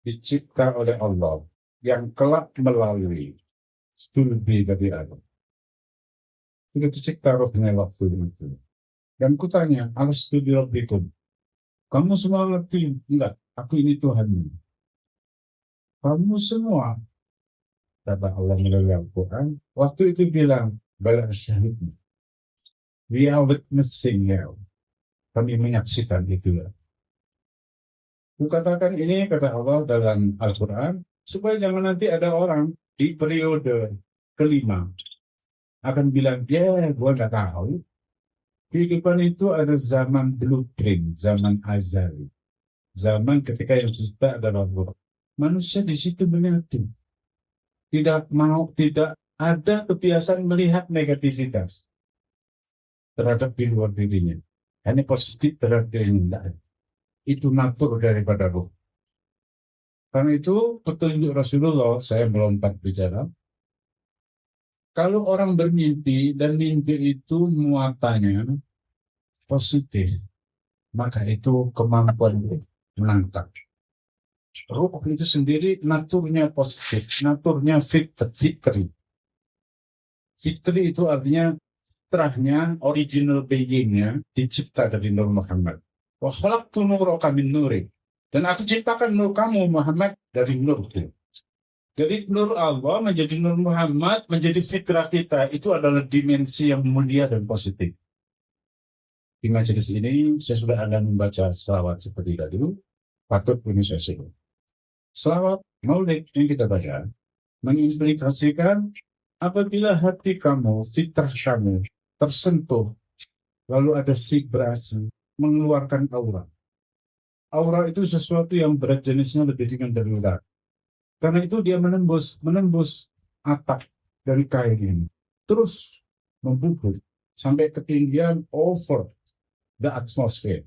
dicipta oleh Allah yang kelak melalui studi dari Adam. Sudah dicipta rohnya waktu itu. Dan kutanya, alastu bi rabbikum. Kamu semua ngerti? Enggak, aku ini Tuhanmu. Kamu semua, kata Allah melalui Al-Quran, waktu itu bilang, bala syahidna. We are witnessing now. Kami menyaksikan itu. Kukatakan ini, kata Allah dalam Al-Quran, supaya jangan nanti ada orang di periode kelima akan bilang, ya, gue nggak tahu. Kehidupan itu ada zaman blueprint, zaman azali. Zaman ketika yang dicipta adalah Allah. Manusia di situ menyatu. Tidak ada kebiasaan melihat negativitas terhadap di luar dirinya. Hanya positif terhadap dirinya. Itu natur daripada roh. Karena itu petunjuk Rasulullah, saya melompat bicara. Kalau orang bermimpi dan mimpi itu muatannya positif, maka itu kemampuan menangkap. Ruh itu sendiri naturnya positif, naturnya fitri. Fitri itu artinya terahnya, original being-nya dicipta dari Nur Muhammad. Wa khalaqtu nuraka min nuri. Dan aku ciptakan nur kamu Muhammad dari nur. Jadi nur Allah menjadi nur Muhammad, menjadi fitrah kita. Itu adalah dimensi yang mulia dan positif. Di majelis ini saya sudah akan membaca selawat seperti tadi. Patut ini saya sebut. Selawat maulid yang kita baca mengimplikasikan apabila hati kamu, fitrah kamu tersentuh, lalu ada vibrasi mengeluarkan aura. Aura itu sesuatu yang berat jenisnya lebih ringan dari udara. Karena itu dia menembus atap dari kain ini, terus membubuk sampai ketinggian over the atmosphere.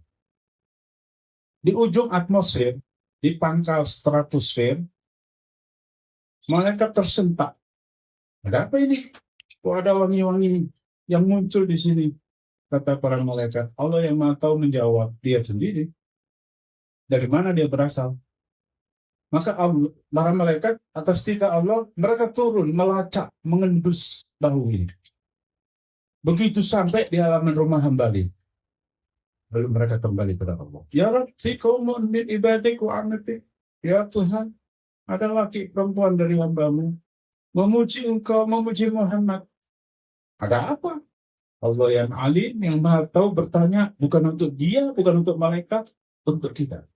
Di ujung atmosfer, di pangkal stratosfer, malaikat tersentak. Ada apa ini? Kok ada wangi-wangi yang muncul di sini? Kata para malaikat. Allah yang Maha Tahu menjawab, dia sendiri. Dari mana dia berasal? Maka para malaikat atas titah Allah, mereka turun, melacak, mengendus bahu ini. Begitu sampai di halaman rumah hamba-Nya. Lalu mereka kembali kepada Allah. Ya Rabbi, qaumun min ibadik wa amatik. Ya Tuhan, ada laki perempuan dari hamba-Mu memuji Engkau, memuji Muhammad. Ada apa? Allah yang alim, yang Maha Tahu bertanya, bukan untuk dia, bukan untuk malaikat, untuk kita.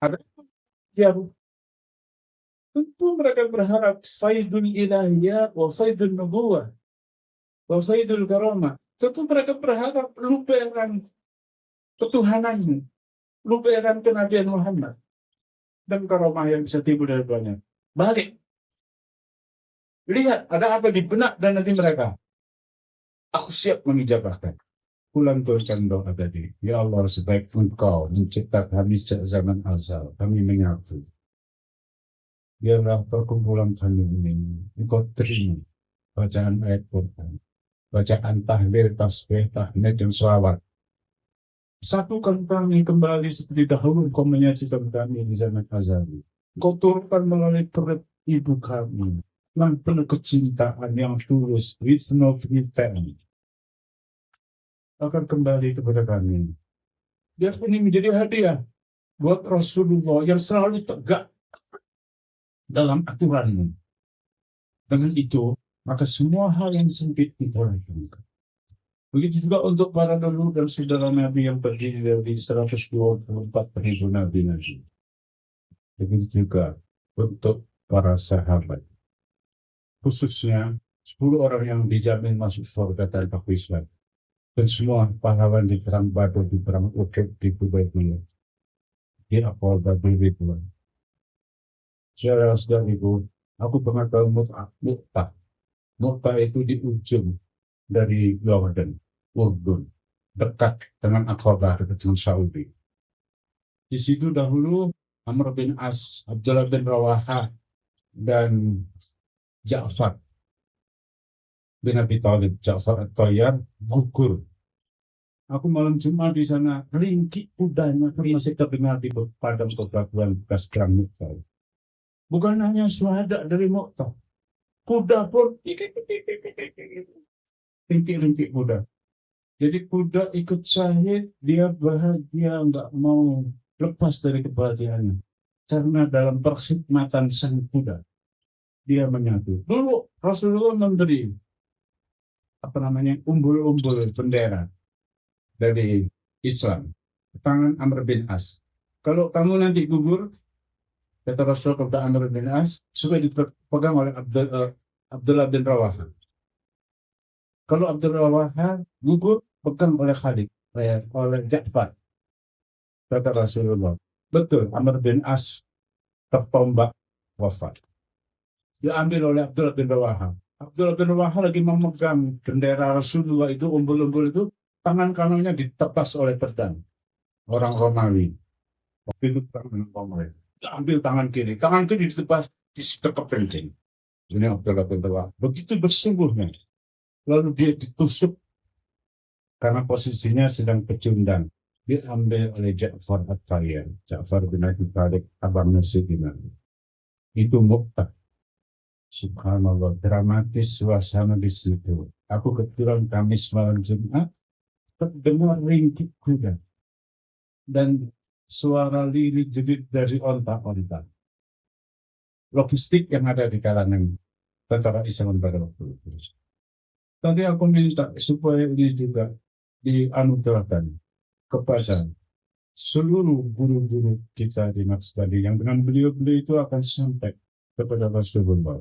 Ada apa? Ya, tentu mereka berharap faidul ilahiyah wa faidul nubuwah wa faidul karamah. Tentu mereka berharap luberan ketuhanannya, luberan kenabian Muhammad, dan karamah yang bisa timbul dari banyak. Balik. Lihat, ada apa di benak dan hati mereka. Aku siap mengijabahkan. Kulanturkan doa tadi. Ya Allah, sebaik Engkau mencipta kami sejak zaman azal. Kami menyatu. Biarlah perkumpulan kami ini Engkau terima bacaan ayat Quran, bacaan tahlil, tasbih, tahmid, dan selawat. Satukan kami kembali seperti dahulu Engkau menyajikan kami di zaman azali. Engkau turunkan melalui perut ibu kami yang penuh kecintaan yang tulus, with no pretend, akan kembali kepada kami. Biar ini menjadi hadiah buat Rasulullah yang selalu tegak dalam aturanmu. Dengan itu, maka semua hal yang sempit diperhatikan. Begitu juga untuk para leluhur dan saudara Nabi yang terdiri dari 124.000 Nabi. Begitu juga untuk para sahabat. Khususnya 10 orang yang dijamin masuk surga tanpa hisab. Dan semua pahlawan di perang Badar, di perang Uhud, di Hudaybiyah, di Aqaba Badar Ridwan. Saudara-saudara ibu, aku pernah tahu Mu'tah. Mu'tah itu di ujung dari Yordan, Urdun, dekat dengan Aqaba, dekat dengan Saudi. Di situ dahulu Amr bin As, Abdullah bin Rawahah, dan Ja'far bin Abi Thalib, Ja'far at-Tayyar, gugur. Aku malam Jumat di sana, ringkih kudanya masih terdengar di padang bebatuan bekas perang Mu'tah. Bukan hanya syuhada dari Mu'tah. Kuda pun rintik-rintik kuda. Jadi kuda ikut syahid, dia bahagia, nggak mau lepas dari kebahagiaannya. Karena dalam perkhidmatan sang kuda, dia menyatu. Dulu Rasulullah memberi umbul-umbul bendera dari Islam, tangan Amr bin As. Kalau kamu nanti gugur, kata Rasul kepada Amr bin As, supaya dipegang oleh Abdullah bin Rawaha. Kalau Abdullah Rawaha gugur, pegang oleh Khalid, oleh Ja'far. Kata Rasulullah, betul, Amr bin As tertombak wafat. Diambil oleh Abdullah bin Rawaha. Abdullah bin Rawaha lagi memegang bendera Rasulullah itu, umbul-umbul itu, tangan kanannya ditepas oleh pedang orang Romawi. Waktu itu tangan Romawi. Ambil tangan kiri ditepas, disekep penting. Ini Abdullah bin Rawaha. Begitu bersungguhnya. Lalu dia ditusuk karena posisinya sedang pecundang. Diambil oleh Ja'far At-Tayyar. Ja'far bin Abi Thalib, abangnya Sayyidina. Itu Mu'tah. Subhanallah, dramatis suasana di situ. Aku kebetulan Kamis malam Jumat, terdengar ringkik kuda dan suara lirik-jerit dari onta-onta. Logistik yang ada di kalangan tentara Islam pada waktu itu. Tadi aku minta supaya ini juga dianugerahkan kepada seluruh guru-guru kita di Naksbandi yang dengan beliau-beliau itu akan sampai kepada Rasulullah.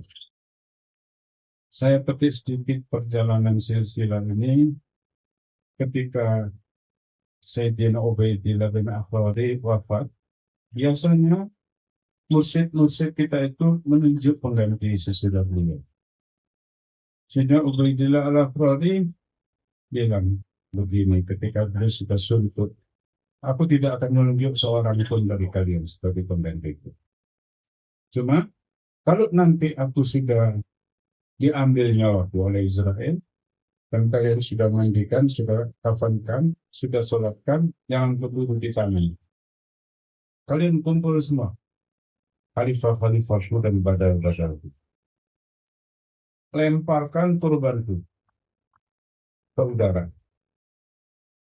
Saya petik sedikit perjalanan silsilah ini ketika Sayyidina Ubaidillah bin Akhwari wafat. Biasanya mursyid-mursyid kita itu menunjuk pengganti sesudah beliau. Sayyidina Ubaidillah al-Akhwari bilang begini ketika beliau sudah suntuk, aku tidak akan menunjuk seorang pun dari kalian sebagai penggantiku. Cuma kalau nanti aku sudah diambil nyawaku oleh Israel, dan kalian sudah mandikan, sudah kafankan, sudah sholatkan, jangan berburu di sana. Kalian kumpul semua, khalifah-khalifahku dan badal-badalku. Lemparkan turbanku ke udara.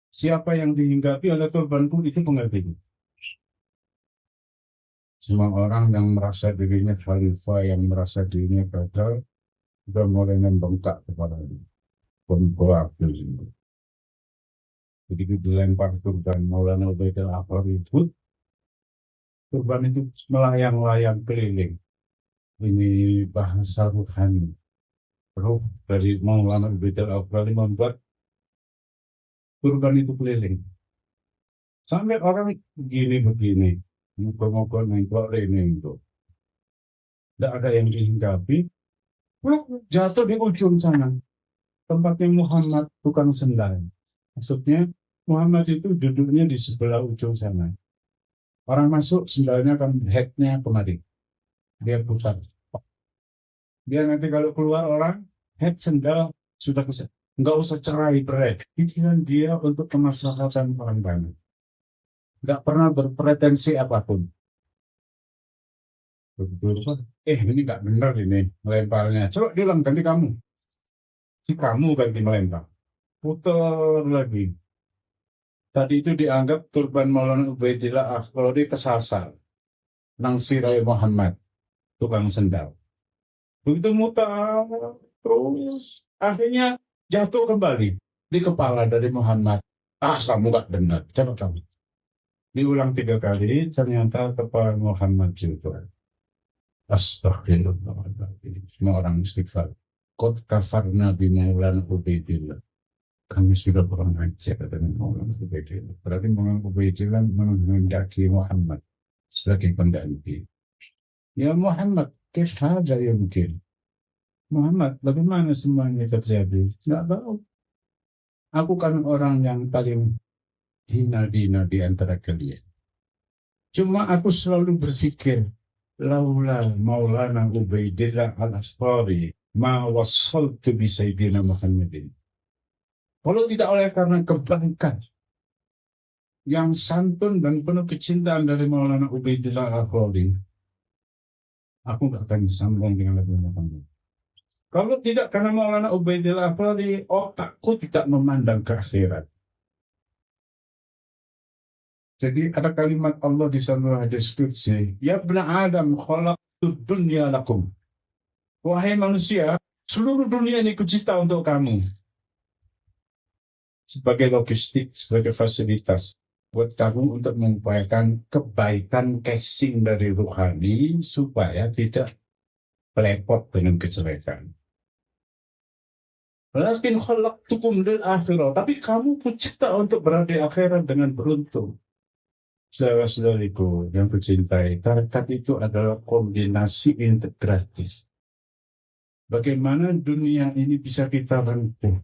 Siapa yang dihinggapi oleh turbanku itu penggantiku. Semua orang yang merasa dirinya khalifah, yang merasa dirinya badal, sudah mulai membengkak kepalanya. Pembuat itu. Begitu dilempar turban Maulana Ubaidillah Akhwari itu, turban itu melayang-layang keliling. Ini bahasa ruhani. Ruh dari Maulana Ubaidillah Akhwari membuat turban itu keliling. Sampai orang begini-begini. Muka-muka nengkok ini itu. Tidak ada yang dihinggapi. Jatuh di ujung sana. Tempatnya Muhammad tukang sendal. Maksudnya Muhammad itu duduknya di sebelah ujung sana. Orang masuk sendalnya kan headnya kemari. Dia putar. Dia nanti kalau keluar orang, head sendal sudah bisa. Nggak usah cerai berai. Pikiran dia untuk kemaslahatan orang banyak. Nggak pernah berpretensi apapun. Betul. Ini nggak benar ini melemparnya. Coba diulang ganti kamu. Si kamu ganti melempar. Putar lagi. Tadi itu dianggap turban Maulana Ubaidillah Akhwari kesasar. Nang Sirai Muhammad, tukang sendal. Begitu mutar, terus akhirnya jatuh kembali di kepala dari Muhammad. Kamu gak benar. Coba kamu. Diulang 3 kali, ternyata kepala Muhammad juga. Astagfirullahaladzim. Semua orang istighfar. Qad kafarna bi Maulana Ubaidillah. Kami sudah kurang ajar dengan Maulana Ubaidillah. Berarti Maulana Ubaidillah menghendaki Muhammad sebagai pengganti. Ya Muhammad, kif haja ya mungkin. Muhammad, bagaimana semuanya terjadi? Nggak tahu. Aku kan orang yang paling hina-dina di antara kalian. Cuma aku selalu berpikir, laula Maulana Ubaidillah al-Akhwari ma wassaltu bi Sayyidina Muhammadin. Kalau tidak oleh karena kebaikan yang santun dan penuh kecintaan dari Maulana Ubaidillah al-Akhwari, Aku nggak akan sambung dengan lagunya kamu. Kalau tidak karena Maulana Ubaidillah Afradi, otakku tidak memandang ke akhirat. Jadi ada kalimat Allah di sana hadis qudsi, ya ibna Adam khalaqtud dunya lakum. Wahai manusia, seluruh dunia ini kucipta untuk kamu. Sebagai logistik, sebagai fasilitas buat kamu untuk mengupayakan kebaikan casing dari ruhani supaya tidak lepot dengan kejelekan. Lakin khalaqtukum lil akhirah. Tapi kamu kucipta untuk berada di akhirat dengan beruntung. Saudara-saudariku yang kucintai, tarekat itu adalah kombinasi integratif. Bagaimana dunia ini bisa kita rangkum